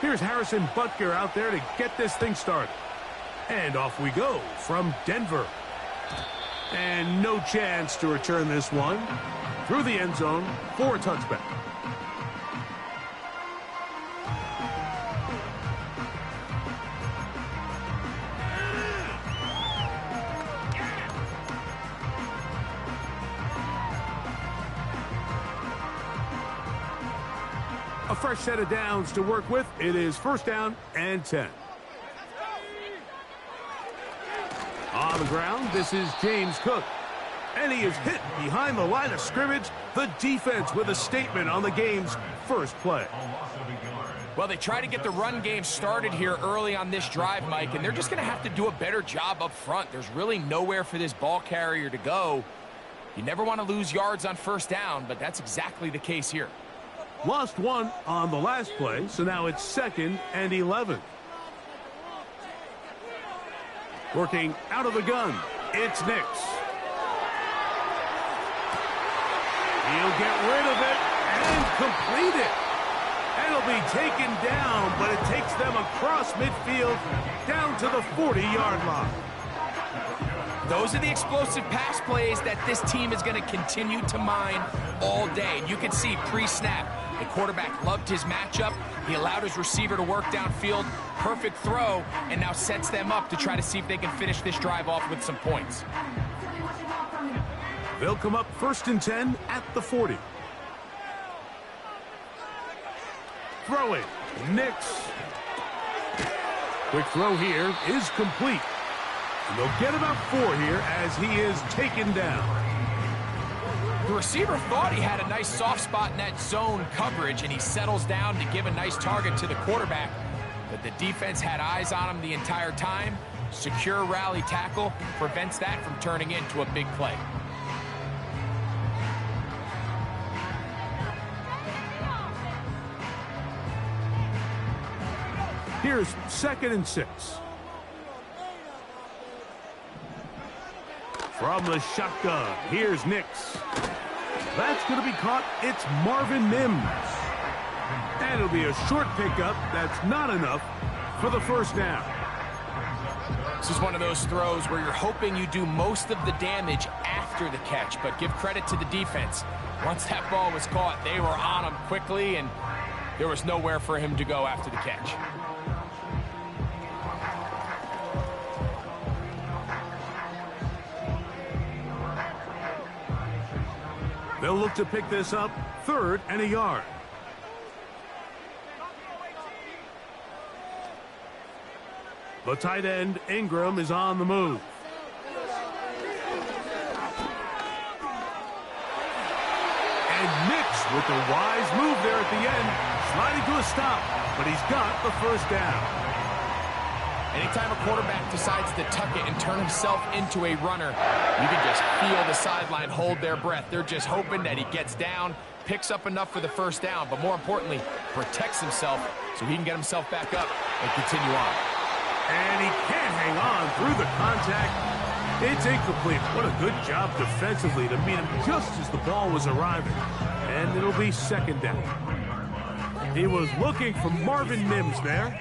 Here's Harrison Butker out there to get this thing started. And off we go from Denver. And no chance to return this one through the end zone for a touchback. A fresh set of downs to work with. It is first down and 10. On the ground, this is James Cook. And he is hit behind the line of scrimmage. The defense with a statement on the game's first play. Well, they try to get the run game started here early on this drive, Mike, and they're just going to have to do a better job up front. There's really nowhere for this ball carrier to go. You never want to lose yards on first down, but that's exactly the case here. Lost one on the last play, so now it's 2nd and 11. Working out of the gun, it's Nix. He'll get rid of it and complete it. It'll be taken down, but it takes them across midfield down to the 40-yard line. Those are the explosive pass plays that this team is going to continue to mine all day. And you can see pre-snap, the quarterback loved his matchup. He allowed his receiver to work downfield. Perfect throw, and now sets them up to try to see if they can finish this drive off with some points. They'll come up 1st and 10 at the 40. Throwing, Nix. Quick throw here is complete. And they'll get about 4 here as he is taken down. The receiver thought he had a nice soft spot in that zone coverage, and he settles down to give a nice target to the quarterback. But the defense had eyes on him the entire time. Secure rally tackle prevents that from turning into a big play. Here's 2nd and 6. From the shotgun, here's Nix. That's going to be caught. It's Marvin Mims. And it'll be a short pickup. That's not enough for the first down. This is one of those throws where you're hoping you do most of the damage after the catch, but give credit to the defense. Once that ball was caught, they were on him quickly, and there was nowhere for him to go after the catch. They'll look to pick this up 3rd and a yard. The tight end, Ingram, is on the move. And Nix with the wise move there at the end, sliding to a stop, but he's got the first down. Anytime a quarterback decides to tuck it and turn himself into a runner, you can just feel the sideline hold their breath. They're just hoping that he gets down, picks up enough for the first down, but more importantly, protects himself so he can get himself back up and continue on. And he can't hang on through the contact. It's incomplete. What a good job defensively to meet him just as the ball was arriving. And it'll be 2nd down. He was looking for Marvin Mims there,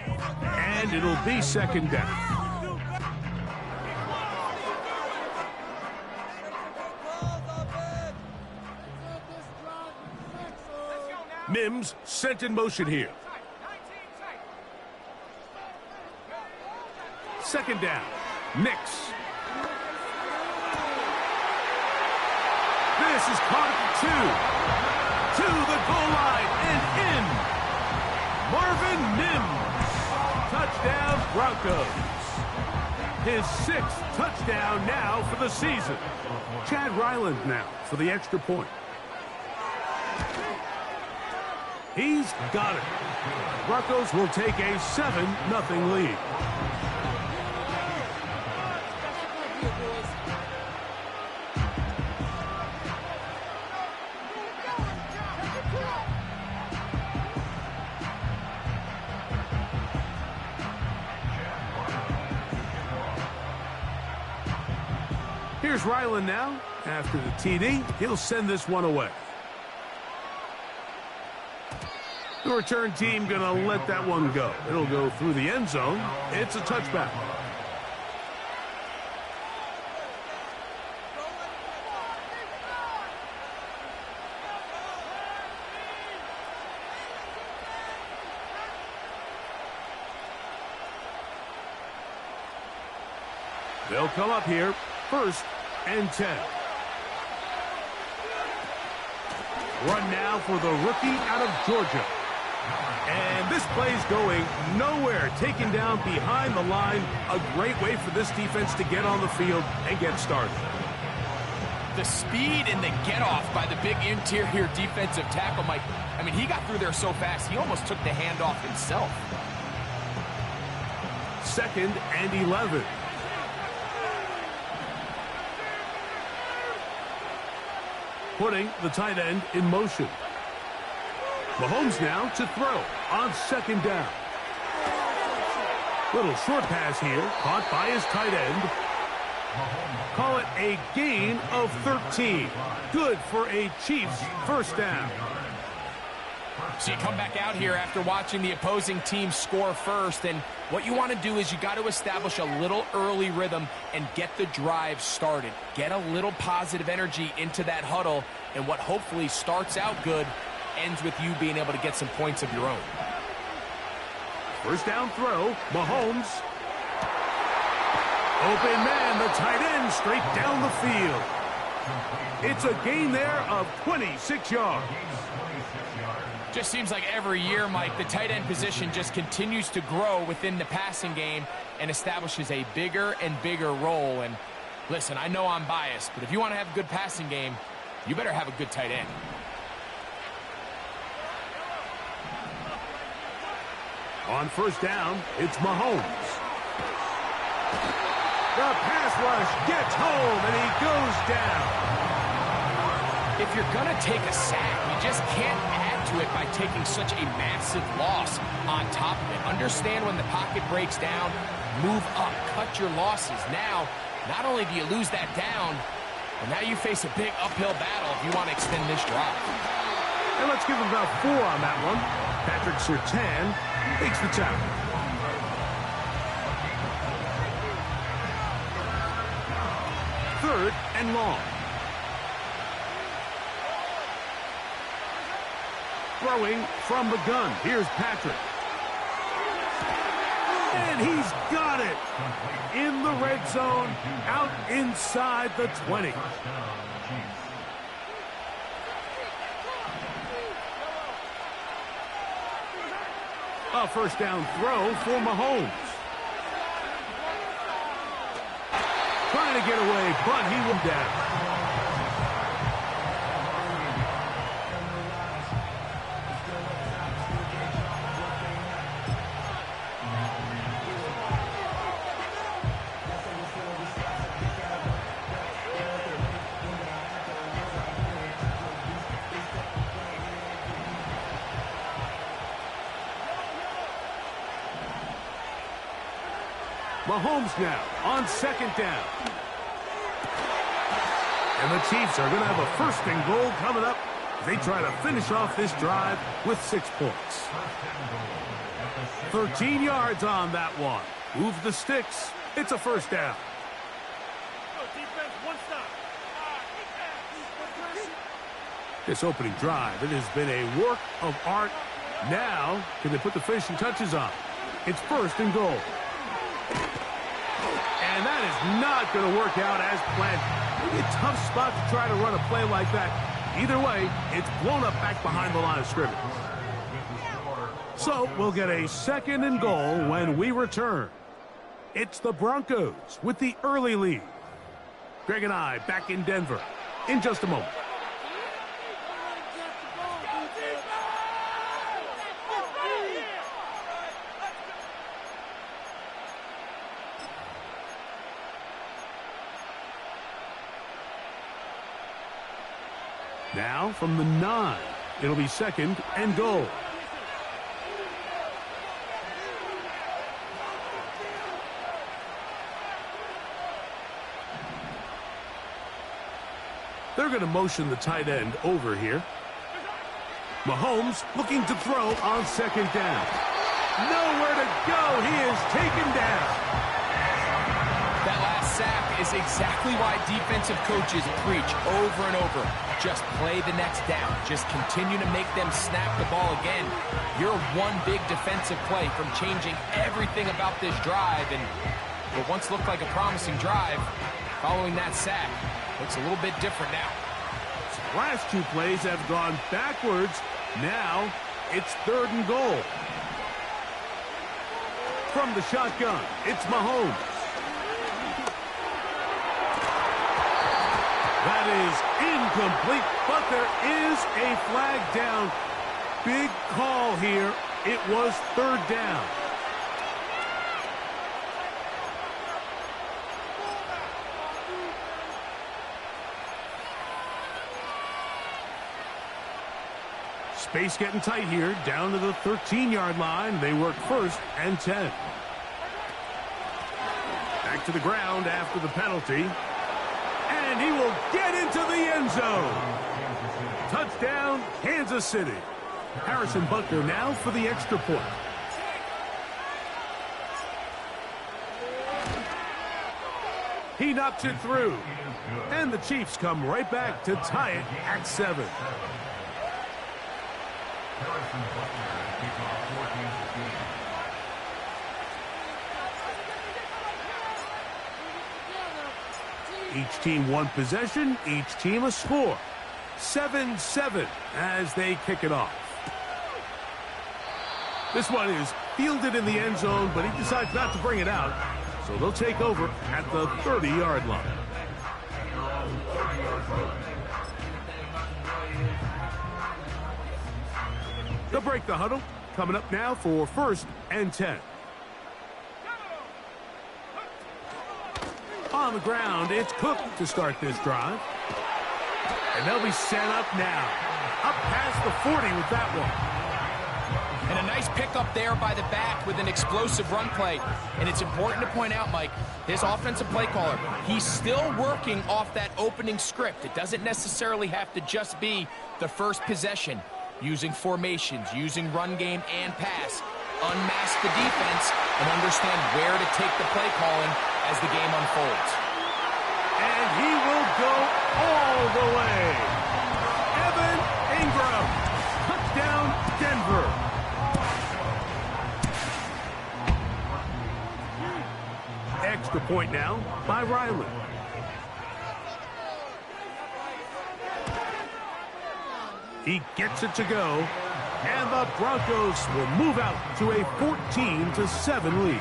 and it'll be 2nd down. Mims sent in motion here. 2nd down. Nix. This is caught at the 2. To the goal line and in. Marvin Mims. Touchdown, Broncos. His 6th touchdown now for the season. Chad Ryland now for the extra point. He's got it. Broncos will take a 7-0 lead. Here's Ryland now, After the TD, he'll send this one away. The return team going to let that one go. It'll go through the end zone. It's a touchback. They'll come up here, 1st and 10. Run now for the rookie out of Georgia. And this play's going nowhere. Taken down behind the line. A great way for this defense to get on the field and get started. The speed and the get-off by the big interior defensive tackle, Mike. I mean, he got through there so fast, he almost took the handoff himself. 2nd and 11. Putting the tight end in motion. Mahomes now to throw on 2nd down. Little short pass here, caught by his tight end. Call it a gain of 13. Good for a Chiefs 1st down. So you come back out here after watching the opposing team score first, and what you want to do is you got to establish a little early rhythm and get the drive started. Get a little positive energy into that huddle, and what hopefully starts out good ends with you being able to get some points of your own. 1st down throw, Mahomes. Open man, the tight end straight down the field. It's a gain there of 26 yards. Just seems like every year, Mike, the tight end position just continues to grow within the passing game and establishes a bigger and bigger role. And listen, I know I'm biased, but if you want to have a good passing game, you better have a good tight end. On 1st down, it's Mahomes. The pass rush gets home, and he goes down. If you're going to take a sack, you just can't add to it by taking such a massive loss on top of it. Understand when the pocket breaks down, move up, cut your losses. Now, not only do you lose that down, but now you face a big uphill battle if you want to extend this drive. And let's give him about 4 on that one. Patrick Surtain takes the tackle. Third and long. Throwing from the gun. Here's Patrick. And he's got it. In the red zone, out inside the 20. A 1st down throw for Mahomes. Trying to get away, but he went down. Mahomes now on 2nd down. And the Chiefs are going to have a 1st and goal coming up. They try to finish off this drive with 6 points. 13 yards on that one. Move the sticks. It's a 1st down. This opening drive, it has been a work of art. Now, can they put the finishing touches on? It's 1st and goal. And that is not going to work out as planned. Maybe a tough spot to try to run a play like that. Either way, it's blown up back behind the line of scrimmage. So we'll get a 2nd and goal when we return. It's the Broncos with the early lead. Greg and I back in Denver in just a moment. Now from the 9, it'll be 2nd and goal. They're going to motion the tight end over here. Mahomes looking to throw on second down. Nowhere to go. He is taken down. That last sack is exactly why defensive coaches preach over and over. Just play the next down. Just continue to make them snap the ball again. You're one big defensive play from changing everything about this drive. And what once looked like a promising drive, following that sack, looks a little bit different now. So last two plays have gone backwards. Now it's 3rd and goal. From the shotgun, it's Mahomes. That is incomplete, but there is a flag down. Big call here. It was 3rd down. Space getting tight here, down to the 13-yard line. They work 1st and 10. Back to the ground after the penalty. And he will get into the end zone. Touchdown, Kansas City. Harrison Butker now for the extra point. He knocks it through. And the Chiefs come right back to tie it at 7. Each team one possession, each team a score. 7-7 as they kick it off. This one is fielded in the end zone, but he decides not to bring it out. So they'll take over at the 30-yard line. They'll break the huddle. Coming up now for 1st and 10. On the ground, it's Cook to start this drive. And they'll be set up now. Up past the 40 with that one. And a nice pickup there by the back with an explosive run play. And it's important to point out, Mike, his offensive play caller, he's still working off that opening script. It doesn't necessarily have to just be the first possession. Using formations, using run game and pass. Unmask the defense and understand where to take the play calling as the game unfolds. And he will go all the way. Evan Ingram. Touchdown, Denver. Extra point now by Riley. He gets it to go, and the Broncos will move out to a 14-7 lead.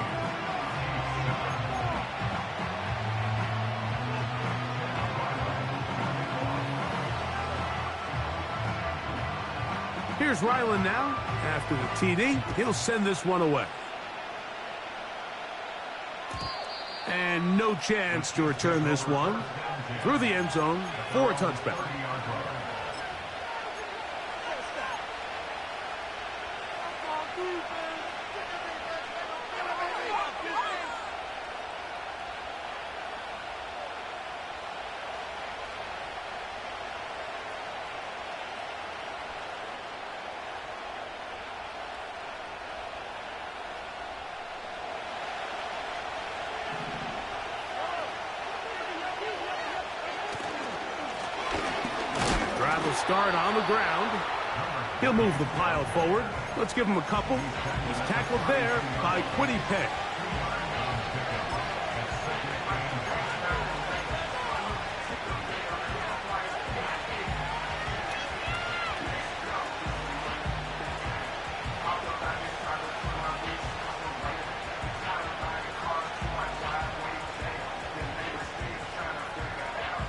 Here's Ryland now. After the TD, he'll send this one away. And no chance to return this one through the end zone for a touchback. Will start on the ground. He'll move the pile forward. Let's give him a couple. He's tackled there by Quiddy Pay.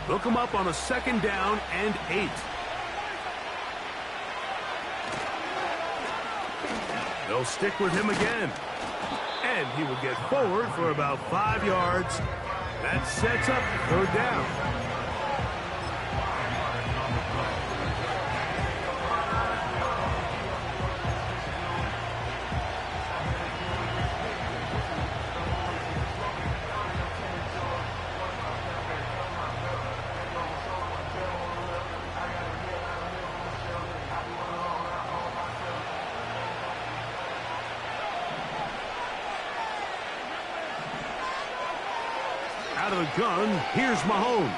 They'll come up on a 2nd down and 8. They'll stick with him again. And he will get forward for about 5 yards. That sets up 3rd down. Out of the gun, here's Mahomes.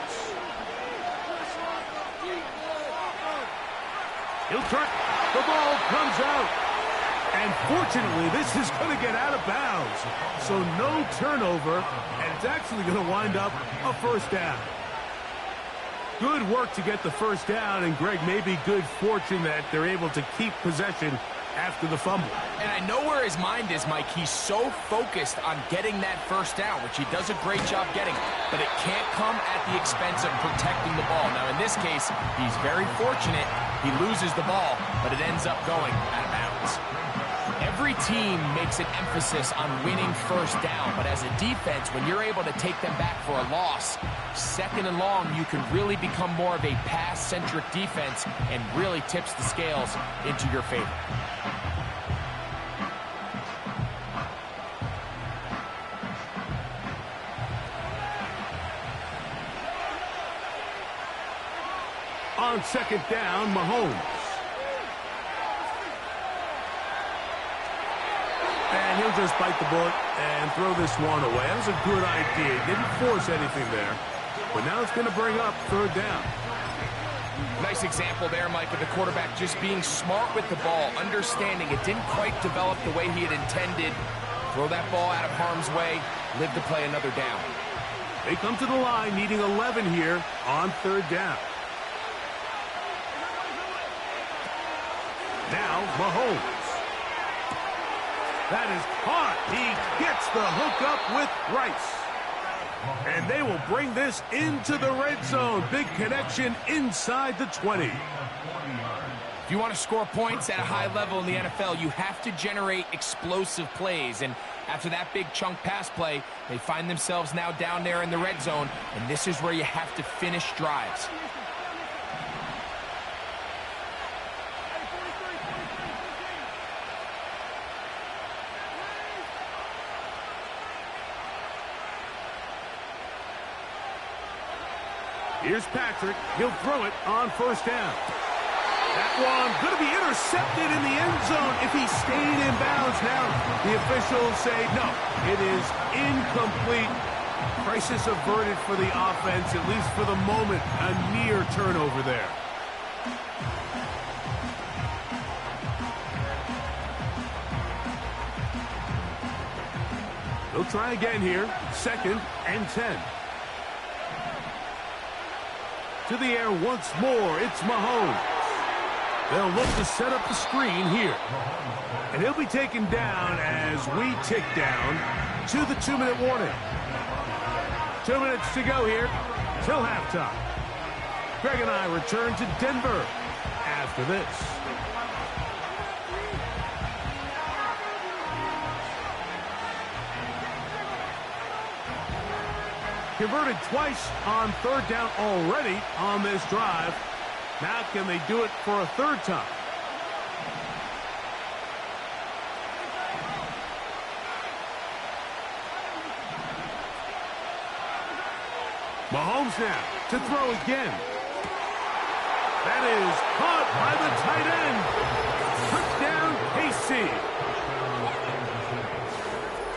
He'll try. The ball comes out. And fortunately, this is going to get out of bounds. So no turnover, and it's actually going to wind up a first down. Good work to get the first down, and Greg, maybe good fortune that they're able to keep possession after the fumble. And I know where his mind is, Mike. He's so focused on getting that first down, which he does a great job getting, but it can't come at the expense of protecting the ball. Now, in this case, he's very fortunate. He loses the ball, but it ends up going out of bounds. Every team makes an emphasis on winning first down, but as a defense, when you're able to take them back for a loss, second and long, you can really become more of a pass-centric defense and really tips the scales into your favor. On second down, Mahomes. And he'll just bite the bullet and throw this one away. That was a good idea. He didn't force anything there. But now it's going to bring up third down. Nice example there, Mike, of the quarterback just being smart with the ball, understanding it didn't quite develop the way he had intended. Throw that ball out of harm's way, live to play another down. They come to the line needing 11 here on third down. Now, Mahomes. That is caught. He gets the hook up with Rice. And they will bring this into the red zone. Big connection inside the 20. If you want to score points at a high level in the NFL, you have to generate explosive plays. And after that big chunk pass play, they find themselves now down there in the red zone. And this is where you have to finish drives. Here's Patrick. He'll throw it on first down. That one going to be intercepted in the end zone if he stayed in bounds. Now the officials say no, it is incomplete. Crisis averted for the offense, at least for the moment. A near turnover there. They'll try again here. 2nd and 10. To the air once more, it's Mahomes. They'll look to set up the screen here. And he'll be taken down as we tick down to the 2-minute warning. 2 minutes to go here till halftime. Greg and I return to Denver after this. Converted twice on third down already on this drive. Now can they do it for a third time? Mahomes now to throw again. That is caught by the tight end. Touchdown, KC.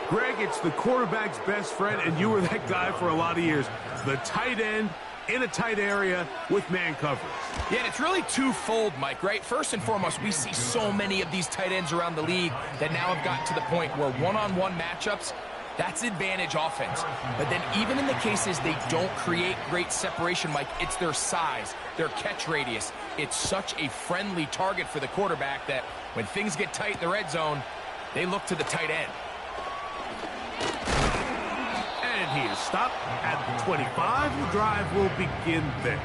Greg, it's the quarterback's best friend, and you were that guy for a lot of years. The tight end in a tight area with man coverage. Yeah, and it's really twofold, Mike, right? First and foremost, we see so many of these tight ends around the league that now have gotten to the point where one-on-one matchups, that's advantage offense. But then even in the cases they don't create great separation, Mike, it's their size, their catch radius. It's such a friendly target for the quarterback that when things get tight in the red zone, they look to the tight end. And he is stopped at the 25. The drive will begin there.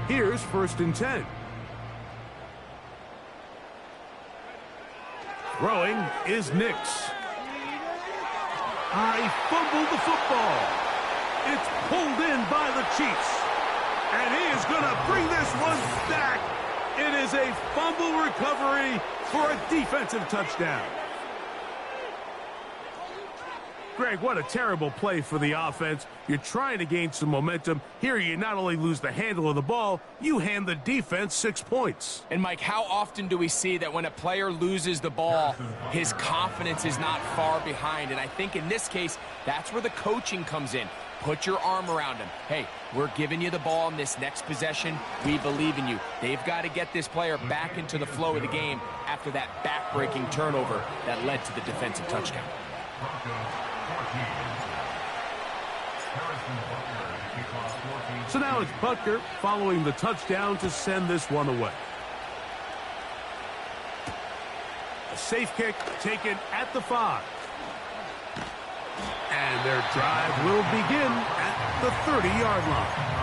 Here's 1st and 10. Throwing is Nix. I fumbled the football. It's pulled in by the Chiefs. And he is going to bring this one back. It is a fumble recovery for a defensive touchdown. Greg, what a terrible play for the offense. You're trying to gain some momentum. Here you not only lose the handle of the ball, you hand the defense 6 points. And Mike, how often do we see that when a player loses the ball, his confidence is not far behind? And I think in this case, that's where the coaching comes in. Put your arm around him. Hey, we're giving you the ball in this next possession. We believe in you. They've got to get this player back into the flow of the game after that back-breaking turnover that led to the defensive touchdown. So now it's Butker following the touchdown to send this one away. A safe kick taken at the 5. And their drive will begin at the 30-yard line.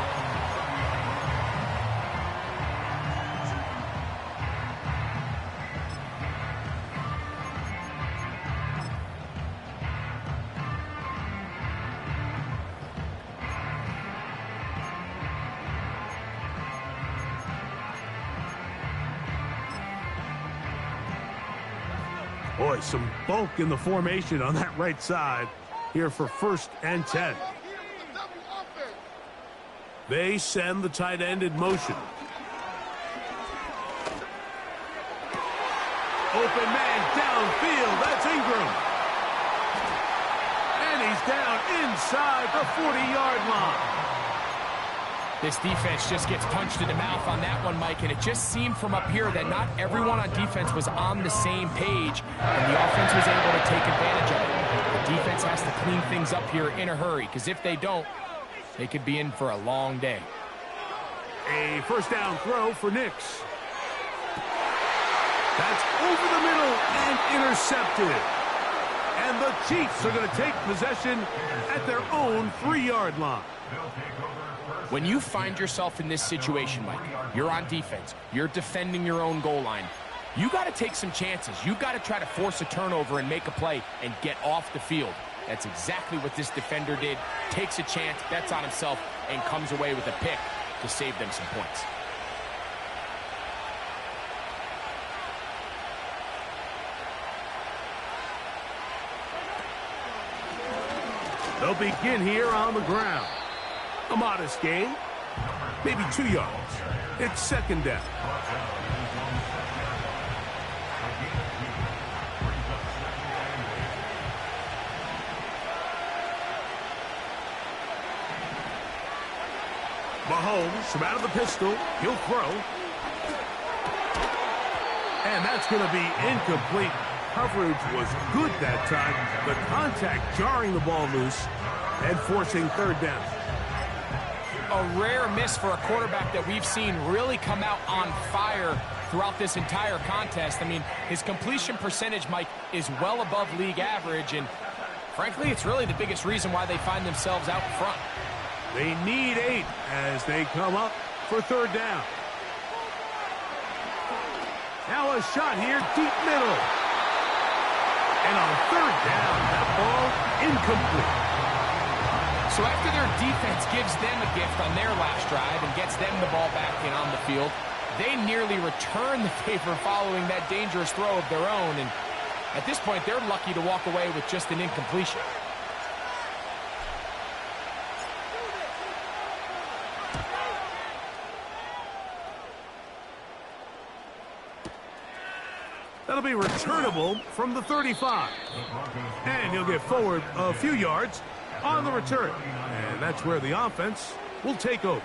Boy, some bulk in the formation on that right side here for 1st and 10. They send the tight end in motion. Open man downfield. That's Ingram. And he's down inside the 40-yard line. This defense just gets punched in the mouth on that one, Mike, and it just seemed from up here that not everyone on defense was on the same page, and the offense was able to take advantage of it. The defense has to clean things up here in a hurry, because if they don't, they could be in for a long day. A first down throw for Nix. That's over the middle and intercepted. And the Chiefs are going to take possession at their own 3-yard line. When you find yourself in this situation, Mike, you're on defense, you're defending your own goal line, you got to take some chances. You got to try to force a turnover and make a play and get off the field. That's exactly what this defender did. Takes a chance, bets on himself, and comes away with a pick to save them some points. They'll begin here on the ground. A modest gain, maybe 2 yards. It's 2nd down. Mahomes from out of the pistol. He'll throw. And that's going to be incomplete. Coverage was good that time. The contact jarring the ball loose and forcing 3rd down. A rare miss for a quarterback that we've seen really come out on fire throughout this entire contest. I mean, his completion percentage, Mike, is well above league average, and frankly, it's really the biggest reason why they find themselves out in front. They need 8 as they come up for 3rd down. Now a shot here, deep middle. And on 3rd down, that ball incomplete. So after their defense gives them a gift on their last drive and gets them the ball back in on the field, they nearly return the favor following that dangerous throw of their own. And at this point, they're lucky to walk away with just an incompletion. That'll be returnable from the 35. And he'll get forward a few yards on the return. And that's where the offense will take over.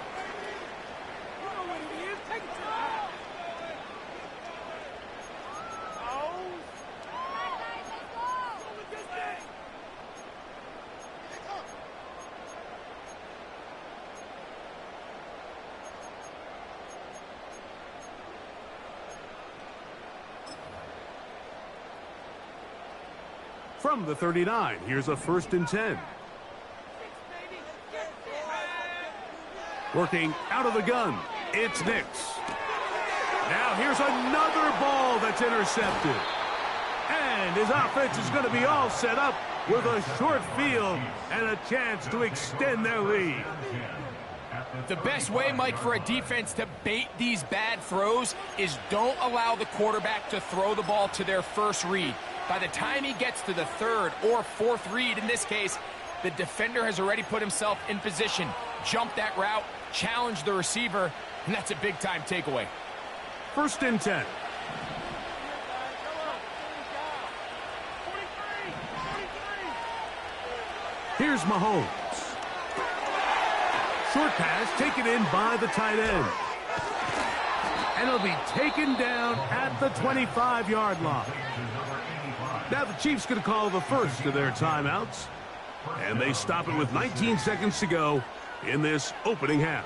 From the 39, here's a 1st and 10. Working out of the gun, it's Nix. Now here's another ball that's intercepted. And his offense is going to be all set up with a short field and a chance to extend their lead. The best way, Mike, for a defense to bait these bad throws is don't allow the quarterback to throw the ball to their first read. By the time he gets to the third or fourth read, in this case, the defender has already put himself in position, jumped that route, challenged the receiver, and that's a big-time takeaway. 1st and 10. Here's Mahomes. Short pass taken in by the tight end. And it'll be taken down at the 25-yard line. Now the Chiefs going to call the first of their timeouts. And they stop it with 19 seconds to go in this opening half.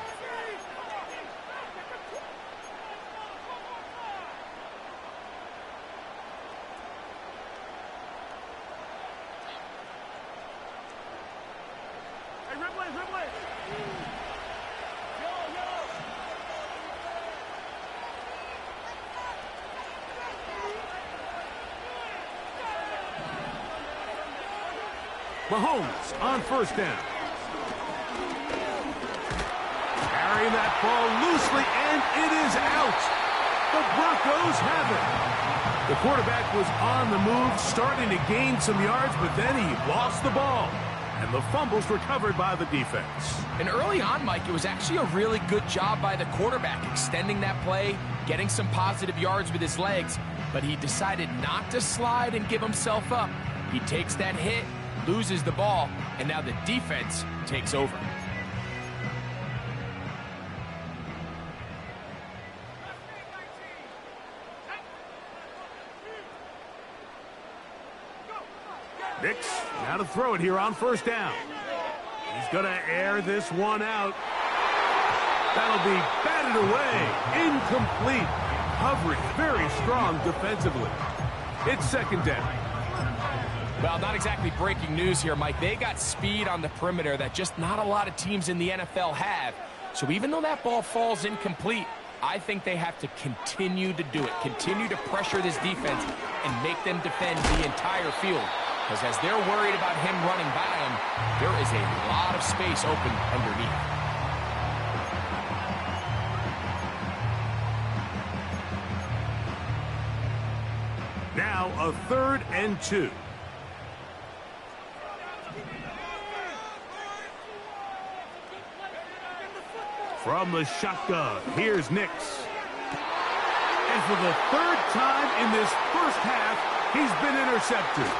Mahomes on 1st down. Carrying that ball loosely, and it is out. The Broncos have it. The quarterback was on the move, starting to gain some yards, but then he lost the ball. And the fumble's recovered by the defense. And early on, Mike, it was actually a really good job by the quarterback, extending that play, getting some positive yards with his legs, but he decided not to slide and give himself up. He takes that hit, loses the ball, and now the defense takes over. Nix, now to throw it here on 1st down. He's going to air this one out. That'll be batted away. Incomplete. Coverage very strong defensively. It's 2nd down. Well, not exactly breaking news here, Mike. They got speed on the perimeter that just not a lot of teams in the NFL have. So even though that ball falls incomplete, I think they have to continue to do it, continue to pressure this defense and make them defend the entire field. Because as they're worried about him running by them, there is a lot of space open underneath. Now a 3rd and 2. From the shotgun, here's Nix. And for the 3rd time in this first half, he's been intercepted.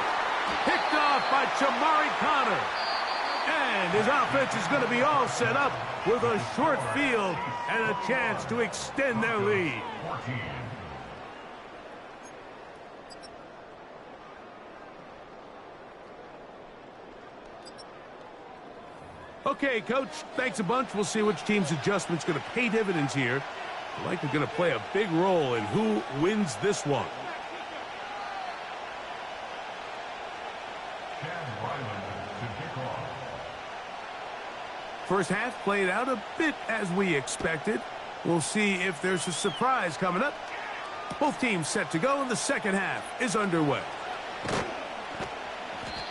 Picked off by Jamari Connor. And his offense is going to be all set up with a short field and a chance to extend their lead. Okay, Coach, thanks a bunch. We'll see which team's adjustment's going to pay dividends here. I like they're going to play a big role in who wins this one. First half played out a bit as we expected. We'll see if there's a surprise coming up. Both teams set to go, and the second half is underway.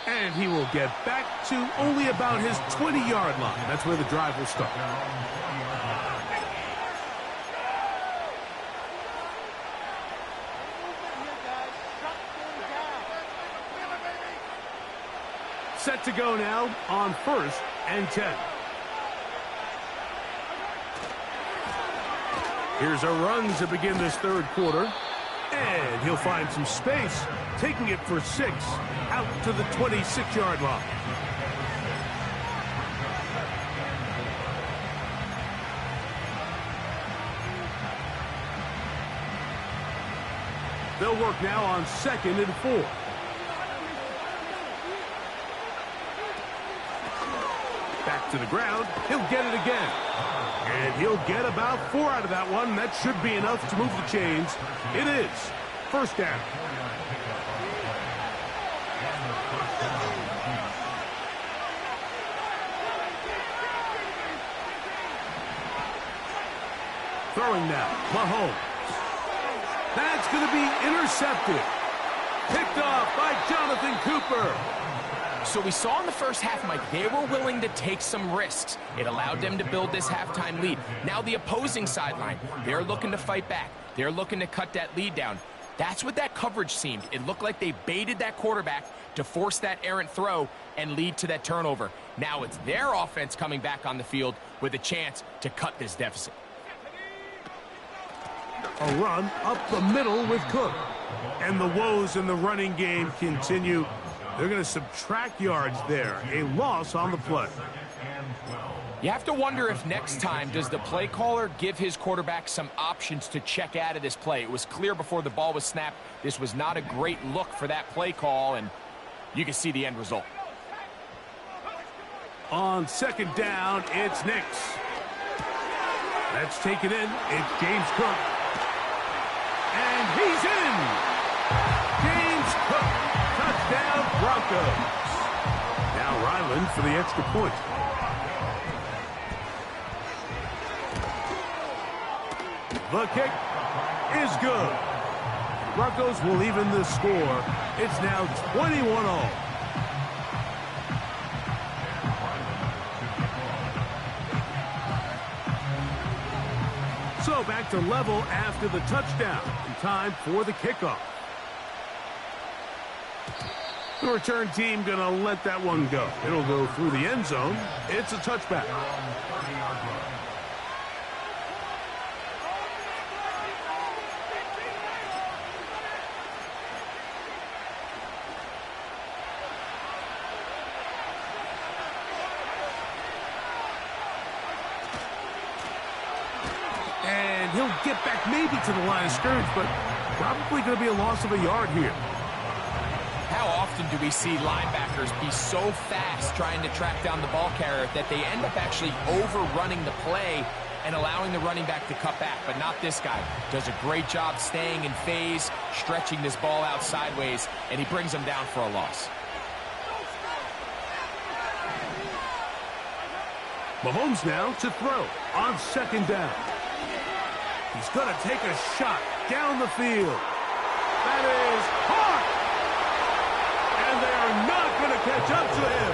And he will get back to only about his 20-yard line. That's where the drive will start. Set to go now on 1st and 10. Here's a run to begin this 3rd quarter. And he'll find some space, taking it for 6 out to the 26-yard line. They'll work now on 2nd and 4. Back to the ground. He'll get it again. And he'll get about 4 out of that one. That should be enough to move the chains. It is 1st down. Throwing now, Mahomes. That's going to be intercepted. Picked off by Jonathan Cooper. So we saw in the first half, Mike, they were willing to take some risks. It allowed them to build this halftime lead. Now the opposing sideline, they're looking to fight back. They're looking to cut that lead down. That's what that coverage seemed. It looked like they baited that quarterback to force that errant throw and lead to that turnover. Now it's their offense coming back on the field with a chance to cut this deficit. A run up the middle with Cook. And the woes in the running game continue. They're going to subtract yards there. A loss on the play. You have to wonder if next time does the play caller give his quarterback some options to check out of this play. It was clear before the ball was snapped. This was not a great look for that play call, and you can see the end result. On second down, it's Nix. Let's take it in. It's James Cook. And he's in. James Cook. Touchdown, Broncos. Now Ryland for the extra point. The kick is good. Broncos will even the score. It's now 21-all. So back to level after the touchdown. In time for the kickoff. The return team going to let that one go. It'll go through the end zone. It's a touchback. And he'll get back maybe to the line of scrimmage, but probably going to be a loss of a yard here. How often do we see linebackers be so fast trying to track down the ball carrier that they end up actually overrunning the play and allowing the running back to cut back? But not this guy. Does a great job staying in phase, stretching this ball out sideways, and he brings them down for a loss. Mahomes now to throw on second down. He's going to take a shot down the field. That is hard. And they are not going to catch up to him.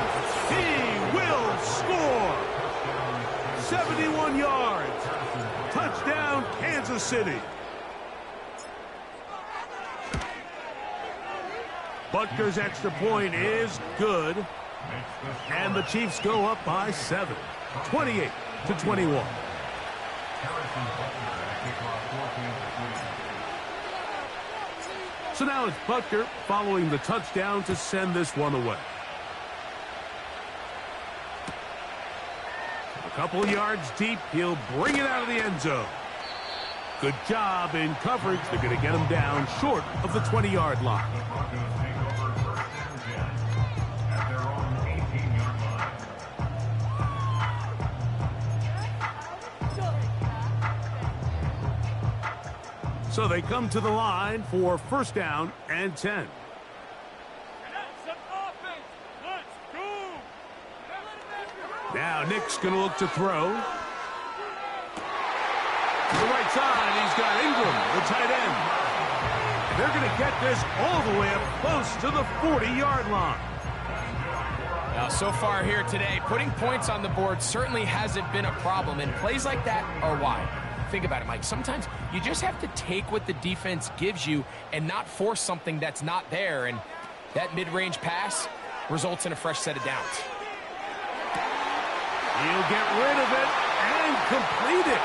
He will score. 71 yards. Touchdown, Kansas City. Butker's extra point is good. And the Chiefs go up by 7. 28-21. So now it's Butker following the touchdown to send this one away. A couple yards deep, he'll bring it out of the end zone. Good job in coverage. They're going to get him down short of the 20-yard line. So they come to the line for first down and 10. Now Nick's going to look to throw. To the right side, he's got Ingram, the tight end. And they're going to get this all the way up close to the 40-yard line. Now, so far here today, putting points on the board certainly hasn't been a problem, and plays like that are why. Think about it, Mike. Sometimes you just have to take what the defense gives you and not force something that's not there, and that mid-range pass results in a fresh set of downs. He'll get rid of it and complete it.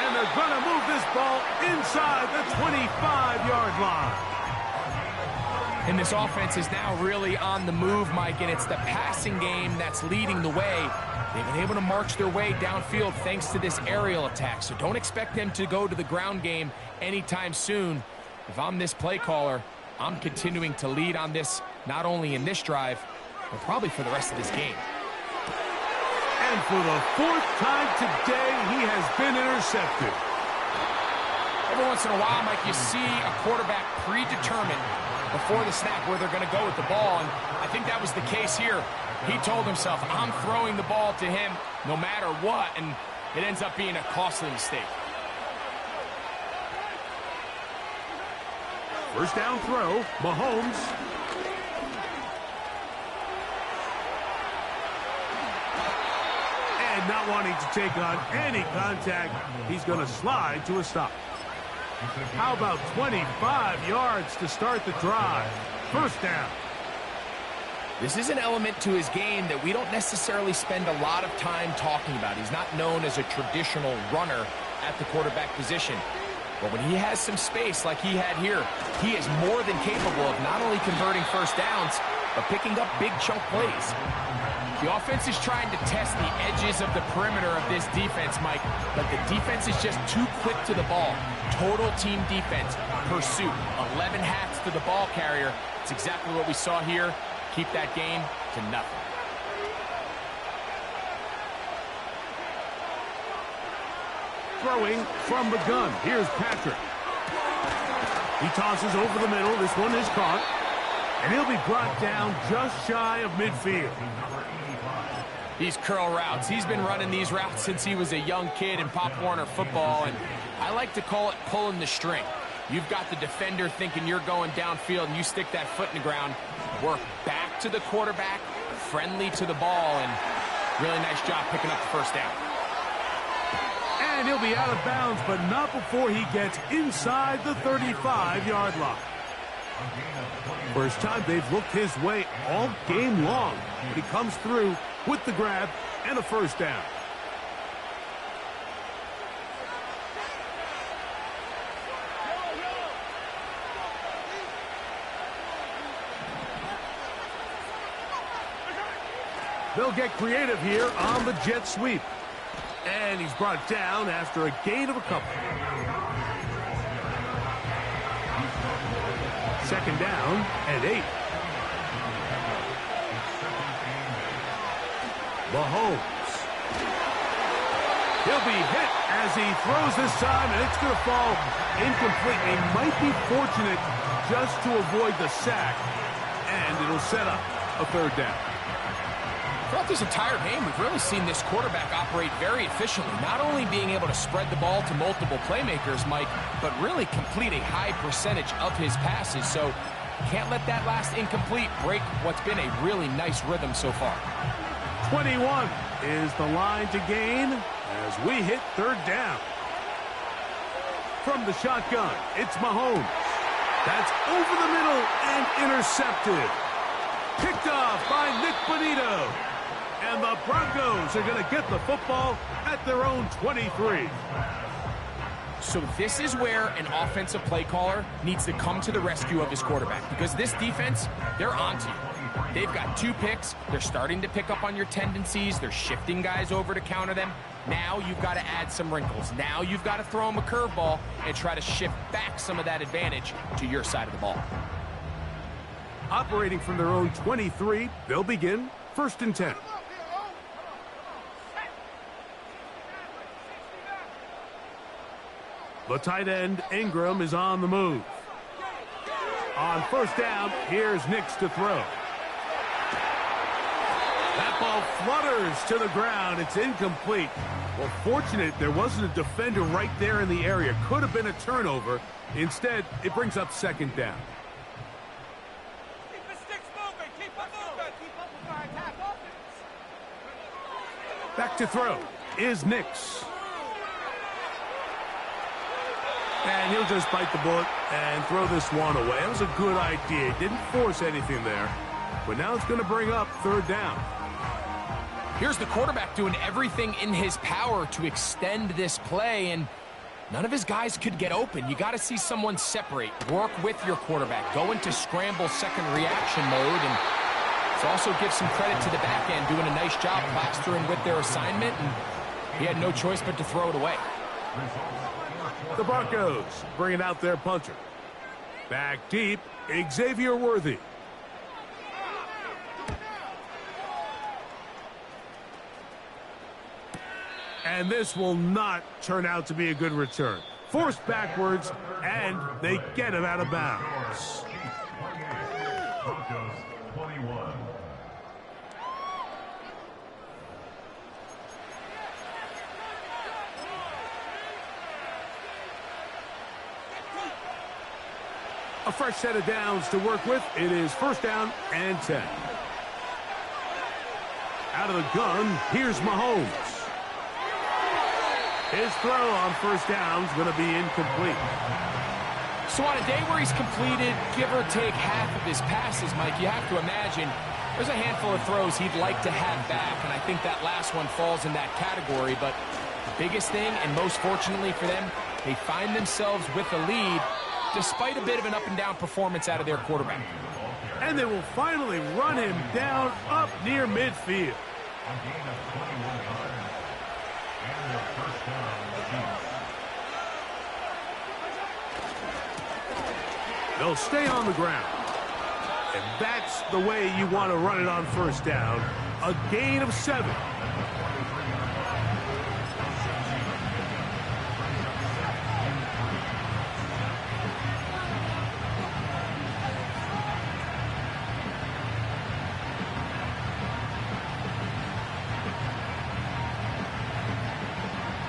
And they're going to move this ball inside the 25-yard line. And this offense is now really on the move, Mike, and it's the passing game that's leading the way. They've been able to march their way downfield thanks to this aerial attack, so don't expect them to go to the ground game anytime soon. If I'm this play caller, I'm continuing to lead on this, not only in this drive, but probably for the rest of this game. And for the 4th time today, he has been intercepted. Every once in a while, Mike, you see a quarterback predetermined before the snap where they're going to go with the ball, and I think that was the case here. He told himself, I'm throwing the ball to him no matter what, and it ends up being a costly mistake. First down throw, Mahomes. And not wanting to take on any contact, he's going to slide to a stop. How about 25 yards to start the drive? First down. This is an element to his game that we don't necessarily spend a lot of time talking about. He's not known as a traditional runner at the quarterback position. But when he has some space like he had here, he is more than capable of not only converting first downs, but picking up big chunk plays. The offense is trying to test the edges of the perimeter of this defense, Mike, but the defense is just too quick to the ball. Total team defense, pursuit, 11 hats to the ball carrier. It's exactly what we saw here. Keep that game to nothing. Throwing from the gun. Here's Patrick. He tosses over the middle. This one is caught. And he'll be brought down just shy of midfield. These curl routes. He's been running these routes since he was a young kid in Pop Warner football, and I like to call it pulling the string. You've got the defender thinking you're going downfield, and you stick that foot in the ground, work back to the quarterback, friendly to the ball, and really nice job picking up the first down. And he'll be out of bounds, but not before he gets inside the 35-yard line. First time they've looked his way all game long. But he comes through with the grab and a first down. They'll get creative here on the jet sweep. And he's brought down after a gain of a couple. Second down and 8. Mahomes. He'll be hit as he throws this time, and it's going to fall incomplete. He might be fortunate just to avoid the sack, and it'll set up a third down. Throughout this entire game, we've really seen this quarterback operate very efficiently, not only being able to spread the ball to multiple playmakers, Mike, but really complete a high percentage of his passes. So can't let that last incomplete break what's been a really nice rhythm so far. 21 is the line to gain as we hit third down. From the shotgun, it's Mahomes. That's over the middle and intercepted. Picked off by Nick Bonito. And the Broncos are going to get the football at their own 23. So this is where an offensive play caller needs to come to the rescue of his quarterback, because this defense, they're onto you. They've got 2 picks. They're starting to pick up on your tendencies. They're shifting guys over to counter them. Now you've got to add some wrinkles. Now you've got to throw them a curveball and try to shift back some of that advantage to your side of the ball. Operating from their own 23, they'll begin first and 10. The tight end, Ingram, is on the move. On first down, here's Nix to throw. That ball flutters to the ground. It's incomplete. Well, fortunate there wasn't a defender right there in the area. Could have been a turnover. Instead, it brings up second down. Keep the sticks moving. Keep them moving. Keep up with our attack offense. Back to throw is Nix. And he'll just bite the bullet and throw this one away. That was a good idea. Didn't force anything there. But now it's going to bring up third down. Here's the quarterback doing everything in his power to extend this play, and none of his guys could get open. You got to see someone separate, work with your quarterback, go into scramble second reaction mode, and to also give some credit to the back end, doing a nice job plastering with their assignment, and he had no choice but to throw it away. The Broncos bringing out their punter. Back deep, Xavier Worthy. And this will not turn out to be a good return. Forced backwards, and they get him out of bounds. Broncos 21. A fresh set of downs to work with. It is first down and 10. Out of the gun, here's Mahomes. His throw on first down is going to be incomplete. So on a day where he's completed, give or take half of his passes, Mike, you have to imagine there's a handful of throws he'd like to have back, and I think that last one falls in that category. But the biggest thing, and most fortunately for them, they find themselves with the lead despite a bit of an up-and-down performance out of their quarterback. And they will finally run him down up near midfield. They'll stay on the ground. And that's the way you want to run it on first down. A gain of 7.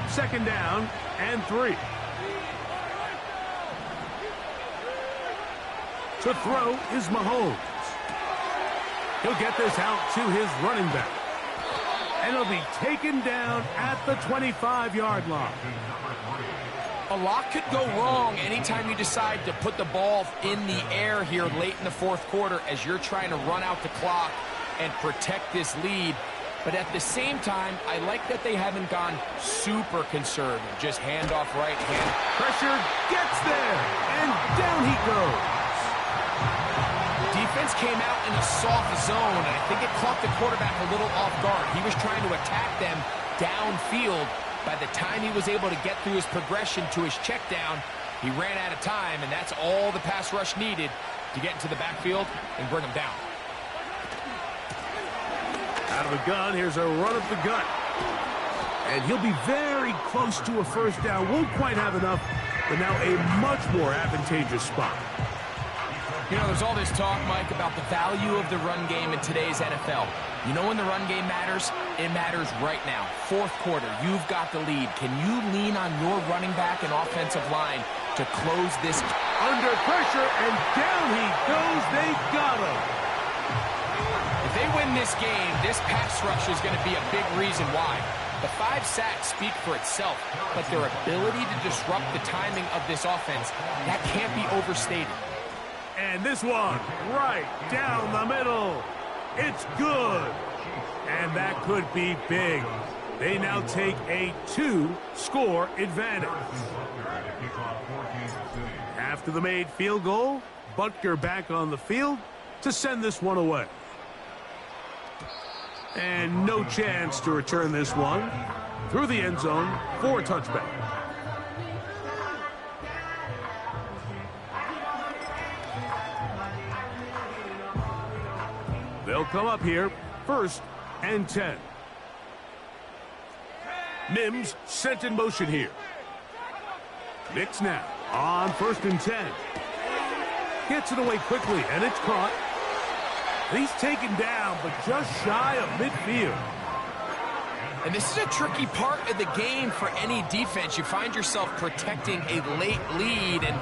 Second down and 3. To throw is Mahomes. He'll get this out to his running back. And he'll be taken down at the 25-yard line. A lot could go wrong anytime you decide to put the ball in the air here late in the fourth quarter as you're trying to run out the clock and protect this lead. But at the same time, I like that they haven't gone super conservative. Just hand off right hand. Pressure gets there, and down he goes. Defense came out in a soft zone, and I think it caught the quarterback a little off guard. He was trying to attack them downfield. By the time he was able to get through his progression to his check down, he ran out of time, and that's all the pass rush needed to get into the backfield and bring him down. Out of the gun, here's a run of the gut. And he'll be very close to a first down. Won't quite have enough, but now a much more advantageous spot. You know, there's all this talk, Mike, about the value of the run game in today's NFL. You know when the run game matters? It matters right now. Fourth quarter, you've got the lead. Can you lean on your running back and offensive line to close this? Under pressure, and down he goes. They got him. If they win this game, this pass rush is going to be a big reason why. The 5 sacks speak for itself, but their ability to disrupt the timing of this offense, that can't be overstated. And this one, right down the middle. It's good. And that could be big. They now take a 2-score advantage. After the made field goal, Butker back on the field to send this one away. And no chance to return this one through the end zone for a touchback. They'll come up here, 1st and 10. Mims sent in motion here. Mix now on 1st and 10. Gets it away quickly, and it's caught. He's taken down, but just shy of midfield. And this is a tricky part of the game for any defense. You find yourself protecting a late lead, and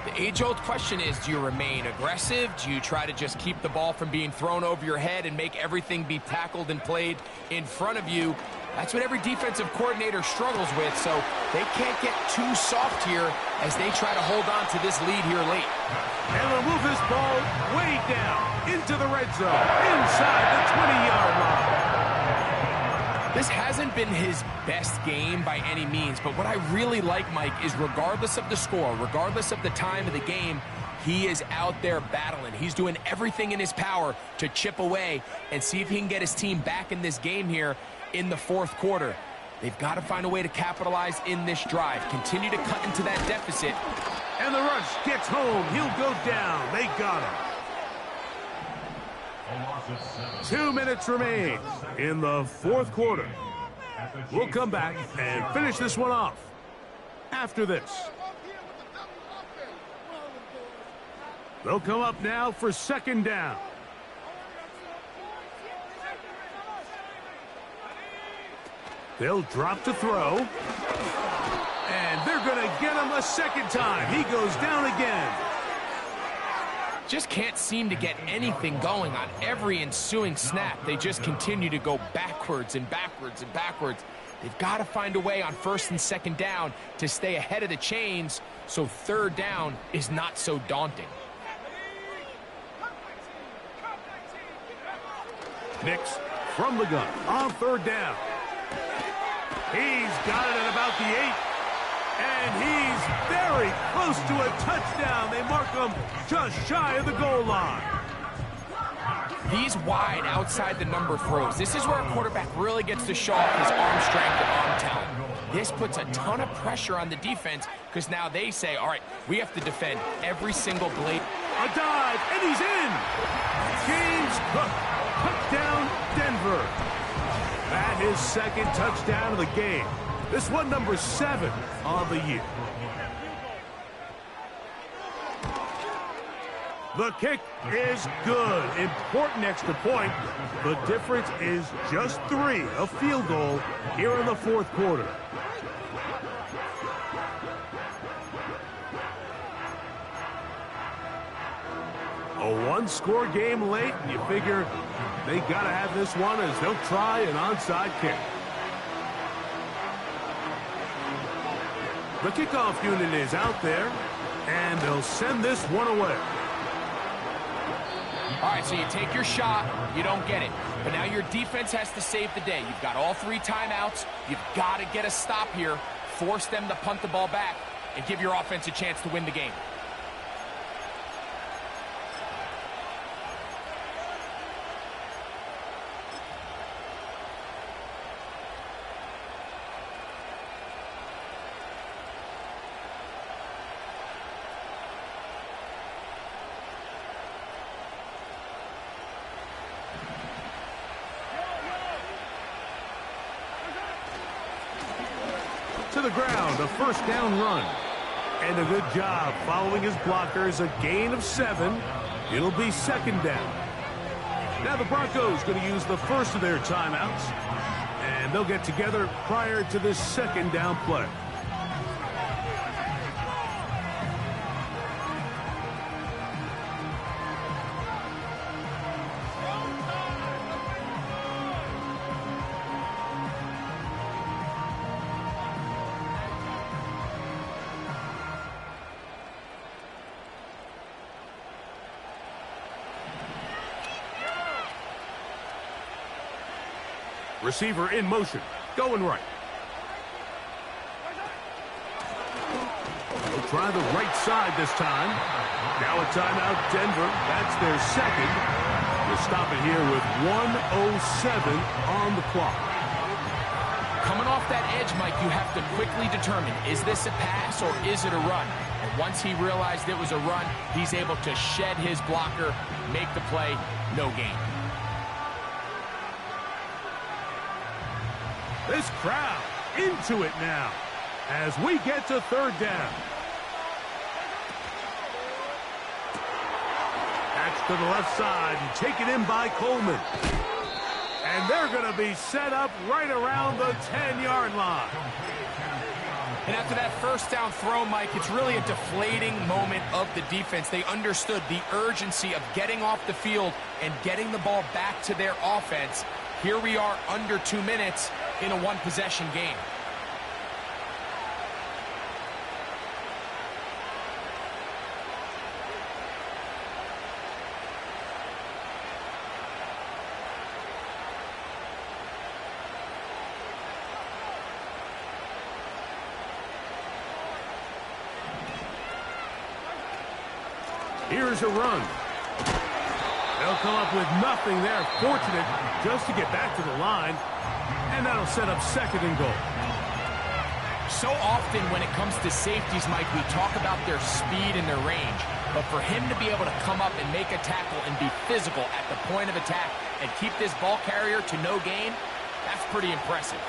the age-old question is, do you remain aggressive? Do you try to just keep the ball from being thrown over your head and make everything be tackled and played in front of you? That's what every defensive coordinator struggles with, so they can't get too soft here as they try to hold on to this lead here late. And they'll move this ball way down into the red zone, inside the 20-yard line. This hasn't been his best game by any means, but what I really like, Mike, is regardless of the score, regardless of the time of the game, he is out there battling. He's doing everything in his power to chip away and see if he can get his team back in this game here in the fourth quarter. They've got to find a way to capitalize in this drive, continue to cut into that deficit. And the rush gets home. He'll go down. They got him. 2 minutes remain in the fourth quarter. We'll come back and finish this one off after this. They'll come up now for 2nd down. They'll drop to throw. And they're going to get him a second time. He goes down again. just can't seem to get anything going on every ensuing snap. They just continue to go backwards and backwards and backwards. They've got to find a way on first and second down to stay ahead of the chains so third down is not so daunting. Nix from the gun on third down. He's got it at about the 8. And he's very close to a touchdown. They mark him just shy of the goal line. These wide outside the number throws. This is where a quarterback really gets to show off his arm strength and arm talent. This puts a ton of pressure on the defense because now they say, all right, we have to defend every single blade. A dive, and he's in. James Cook, touchdown Denver. That is second touchdown of the game. This one number 7 on the year. The kick is good. Important extra point. The difference is just 3, a field goal here in the fourth quarter. A one-score game late, and you figure they got to have this one as they'll try an onside kick. The kickoff unit is out there, and they'll send this one away. All right, so you take your shot, you don't get it. But now your defense has to save the day. You've got all 3 timeouts. You've got to get a stop here, force them to punt the ball back, and give your offense a chance to win the game. To the ground, a first down run. And a good job following his blockers, a gain of 7. It'll be second down. Now the Broncos going to use the first of their timeouts, and they'll get together prior to this second down play. Receiver in motion, going right. They'll try the right side this time. Now a timeout, Denver. That's their second. We'll stop it here with 1:07 on the clock. Coming off that edge, Mike, you have to quickly determine, is this a pass or is it a run? And once he realized it was a run, he's able to shed his blocker, make the play, no gain. This crowd into it now as we get to third down. That's to the left side and taken in by Coleman. And they're going to be set up right around the 10-yard line. And after that first down throw, Mike, it's really a deflating moment of the defense. They understood the urgency of getting off the field and getting the ball back to their offense. Here we are under 2 minutes in a one-possession game. Here's a run. They'll come up with nothing there. Fortunate just to get back to the line. And that'll set up second and goal. So often when it comes to safeties, Mike, we talk about their speed and their range. But for him to be able to come up and make a tackle and be physical at the point of attack and keep this ball carrier to no gain, that's pretty impressive.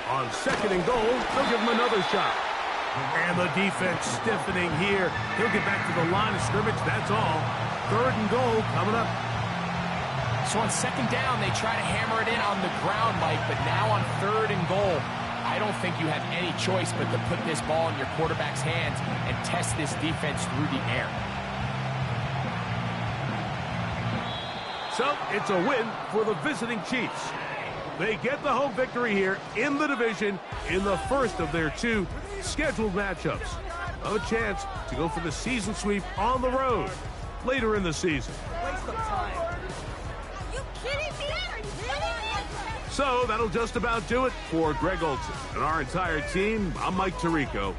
On second and goal, they'll give him another shot. And the defense stiffening here. He'll get back to the line of scrimmage, that's all. Third and goal coming up. So on second down, they try to hammer it in on the ground, Mike, but now on third and goal, I don't think you have any choice but to put this ball in your quarterback's hands and test this defense through the air. So it's a win for the visiting Chiefs. They get the home victory here in the division in the first of their 2 scheduled matchups. A chance to go for the season sweep on the road later in the season. Waste of time. You kidding me? Are you kidding me? So that'll just about do it for Greg Olson and our entire team. I'm Mike Tirico.